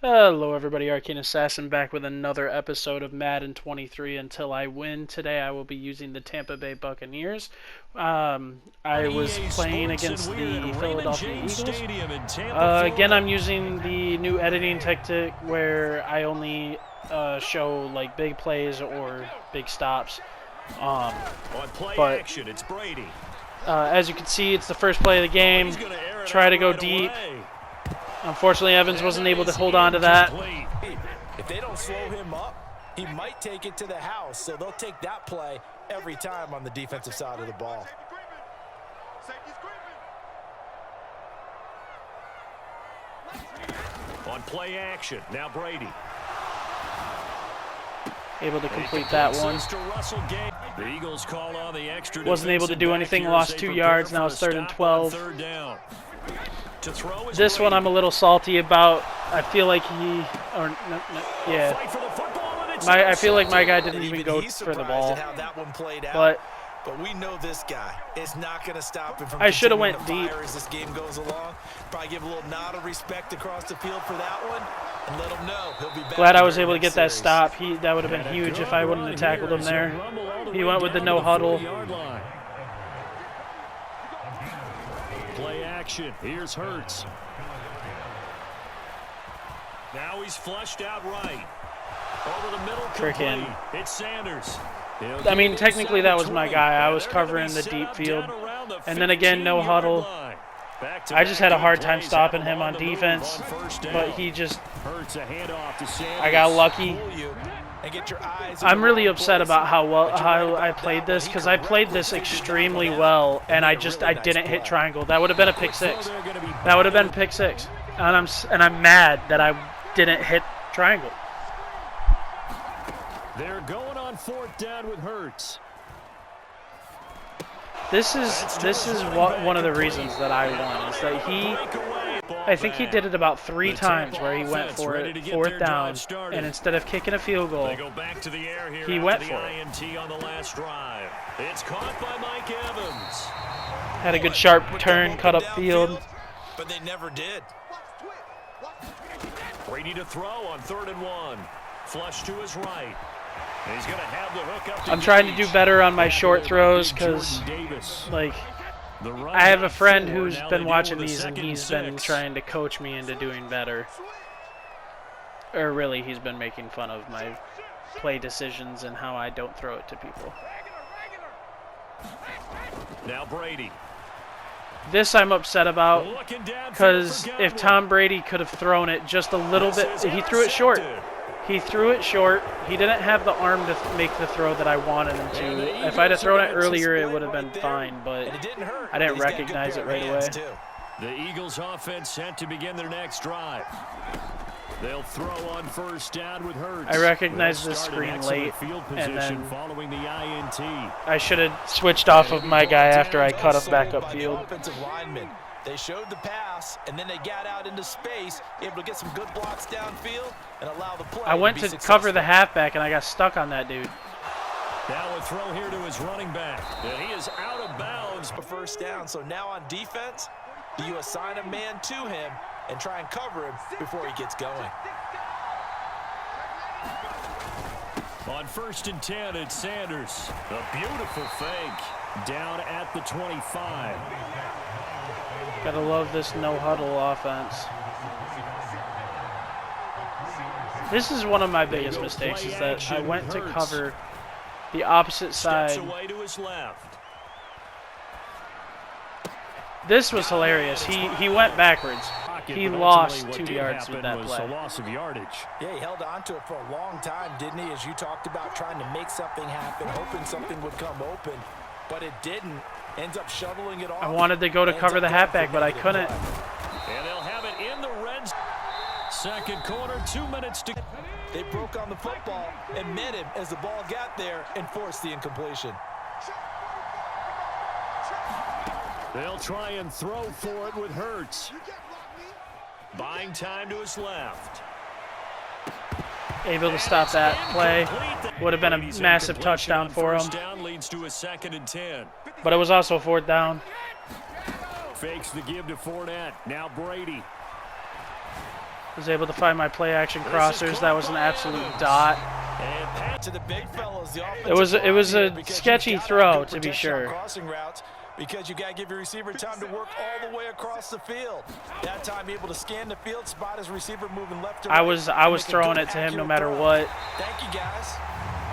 Hello everybody, Arcane Assassin back with another episode of Madden 23 Until I Win. Today I will be using the Tampa Bay Buccaneers. I was playing against the Philadelphia Eagles. Again, I'm using the new editing tactic where I only show like big plays or big stops. But as you can see, it's the first play of the game. Try to go deep. Unfortunately, Evans wasn't able to hold on to that. If they don't slow him up, he might take it to the house. So they'll take that play every time on the defensive side of the ball. On play action, now Brady. Able to complete that one. The Eagles call on the extra. Wasn't able to do anything, lost 2 yards. Now it's 3rd and 12. This one I'm a little salty about. I feel like I feel like my guy didn't even go for the ball. But we know this guy is not going to stop him from I should have went deep as this game goes along. Probably give a little nod of respect across the field for that one and let him know he'll be back. Glad I was able to get that stop. That would have been huge if I wouldn't have tackled him there. He went with the no huddle. Play action. Here's Hurts. Now he's flushed out right. Over the middle. Freaking. It's Sanders. I mean, technically that was my guy. I was covering the deep field. And then again, no huddle. I just had a hard time stopping him on defense. But he just... I got lucky. I'm really upset about how I played this, because I played this extremely well, and I didn't hit triangle. That would have been a pick six. That would have been pick six, and I'm mad that I didn't hit triangle. They're going on 4th down with Hurts. This is one of the reasons that I won, is that I think he did it about 3 times where he went for it, 4th down, and instead of kicking a field goal, he went for it. It's caught by Mike Evans. Had a good sharp turn, cut up field. But they never did. Brady to throw on 3rd and 1. Flush to his right. He's going to have the hook up. I'm trying to do better on my short throws because, like, I have a friend who's been watching these and he's been trying to coach me into doing better. Or really, he's been making fun of my play decisions and how I don't throw it to people. Now Brady. This I'm upset about because if Tom Brady could have thrown it just a little bit, he threw it short. He threw it short. He didn't have the arm to make the throw that I wanted him to. If I'd have thrown it earlier, it would have been fine, but I didn't recognize it right away. The Eagles offense set to begin their next drive. They'll throw on 1st down with Hurts. I recognized this screen late, and then following the INT. I should have switched off of my guy after I cut him back upfield. They showed the pass, and then they got out into space, able to get some good blocks downfield and allow the play. I went to cover the halfback, and I got stuck on that dude. Now a throw here to his running back, and he is out of bounds. A 1st down, so now on defense, do you assign a man to him and try and cover him before he gets going? On 1st and 10, it's Sanders. A beautiful fake down at the 25. Gotta love this no-huddle offense. This is one of my biggest mistakes, is that I went to cover the opposite side. This was hilarious. He went backwards. He lost 2 yards with that play. Yeah, he held on to it for a long time, didn't he? As you talked about, trying to make something happen, hoping something would come open, but it didn't. Ends up shoveling it off. I wanted to go to cover the halfback, but I couldn't. And they'll have it in the red zone. 2nd quarter, 2 minutes to. They broke on the football and met him as the ball got there and forced the incompletion. They'll try and throw for it with Hurts. Buying time to his left. Able to stop that play. Would have been a massive touchdown for him. Leads to a 2nd and 10. But it was also 4th down. Fakes the give to Fournette. Now Brady. Was able to find my play action crossers. That was an absolute dot. To the big fellows, the It was a sketchy throw, to be sure. Crossing routes because you got to give your receiver time to work all the way across the field. That time able to scan the field, spot his receiver moving left to right. I was throwing it to him no matter what. Thank you, guys.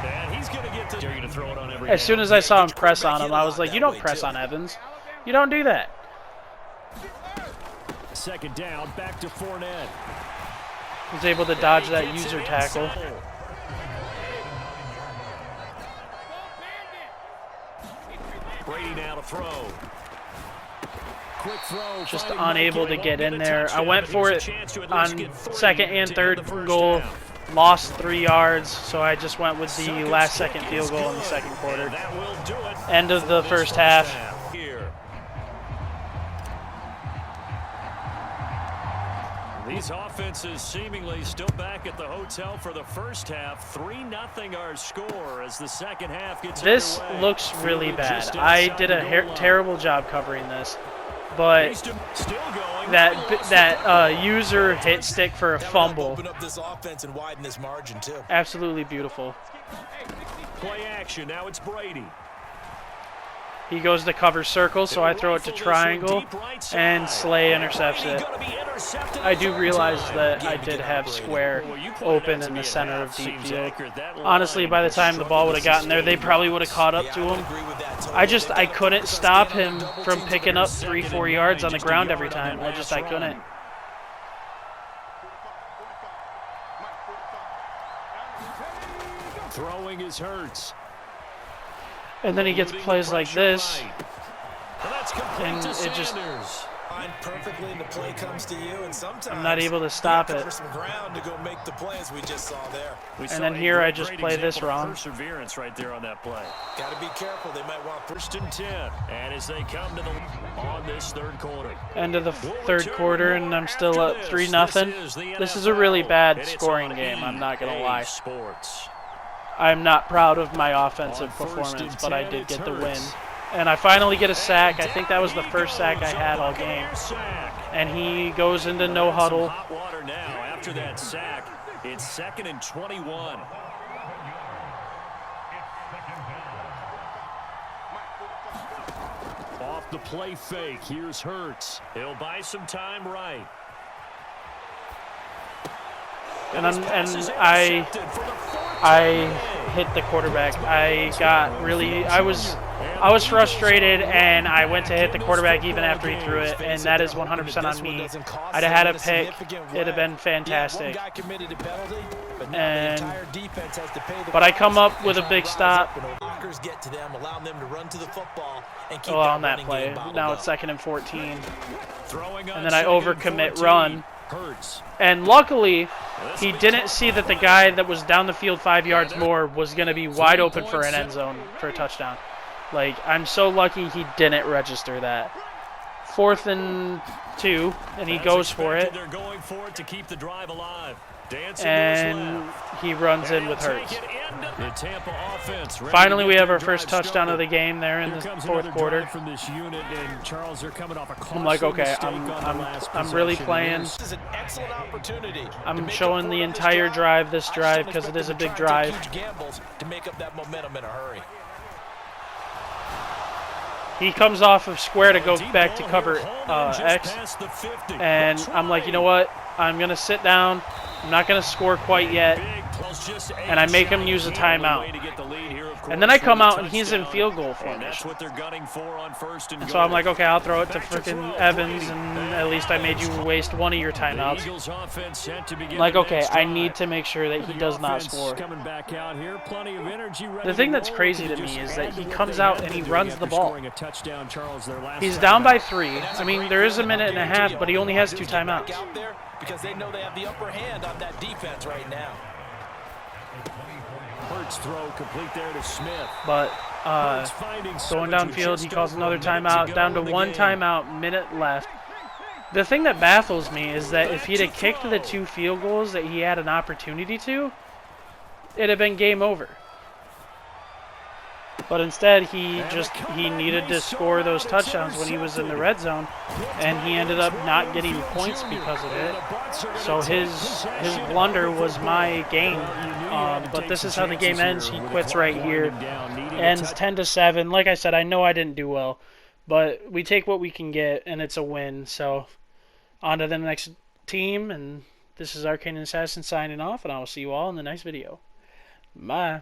And he's going to get to you're going to throw it on every As soon as I saw him press on him, I was like, you don't press on Evans. You don't do that. Second down, back to Fournette. Was able to dodge that user tackle. Brady now to throw. Quick throw. Just unable to get in there. I went for it on second and third goal. Lost 3 yards, so I just went with the last second field goal in the second quarter. End of the first half. These offenses seemingly still back at the hotel for the first half. 3-0 our score as the second half gets This underway. looks really bad. I did a terrible job covering this, but that user hit stick for a fumble. Open up this offense and widen this margin too. Absolutely beautiful. Play action. Now it's Brady. He goes to cover circle, so I throw it to triangle, and Slay intercepts it. I do realize that I did have square open in the center of deep field. Honestly, by the time the ball would have gotten there, they probably would have caught up to him. I couldn't stop him from picking up 3-4 yards on the ground every time. I couldn't. Throwing is Hurts. And then he gets plays like this, and it just, perfectly and the play comes to you, and sometimes I'm not able to stop it. cover some ground to go make the plays we just saw there. And then here I just play this wrong. Perseverance right there on that play. Got to be careful. They might want First and 10, and as they come to the on this third quarter. End of the third quarter, and I'm still up 3-0. This is a really bad scoring game, I'm not going to lie. I'm not proud of my offensive performance, but I did get the win. And I finally get a sack. I think that was the first sack I had all game. And he goes into no huddle. Hot water now after that sack. It's 2nd and 21. Off the play fake. Here's Hurts. He'll buy some time right. And I hit the quarterback. I was frustrated, and I went to hit the quarterback even after he threw it, and that is 100% on me. I'd have had a pick. It'd have been fantastic. But I come up with a big stop. On that play. Now it's 2nd and 14. And then I overcommit run. And luckily, he didn't see that the guy that was down the field 5 yards more was going to be wide open for an end zone for a touchdown. Like, I'm so lucky he didn't register that. 4th and 2, and he goes for it. They're going for it to keep the drive alive. And he runs in with Hurts. The Tampa offense. Finally, we have our first touchdown of the game there in the fourth quarter. From this unit, and Charles, they're coming off a I'm like, okay, I'm really playing. This is an excellent opportunity. I'm showing the entire drive, this drive, because it is a big drive. To make up that momentum in a hurry. He comes off of square to go back to cover X, and I'm like, you know what? I'm going to sit down. I'm not going to score quite yet, and I make him use a timeout. And then I come out, and he's in field goal formation. And so I'm like, okay, I'll throw it to freaking Evans, and at least I made you waste one of your timeouts. I'm like, okay, I need to make sure that he does not score. The thing that's crazy to me is that he comes out and he runs the ball. He's down by 3. I mean, there is a minute and a half, but he only has 2 timeouts. Because they know they have the upper hand on that defense right now. Hurts throw complete there to Smith. But going downfield, he calls another timeout. Down to 1 timeout, minute left. The thing that baffles me is that if he'd have kicked the 2 field goals that he had an opportunity to, it'd have been game over. But instead, he needed to score those touchdowns when he was in the red zone, and he ended up not getting points because of it. So his blunder was my gain. But this is how the game ends. He quits right here. Ends 10-7. Like I said, I know I didn't do well, but we take what we can get, and it's a win. So on to the next team, and this is Arcane Assassin signing off, and I will see you all in the next video. Bye.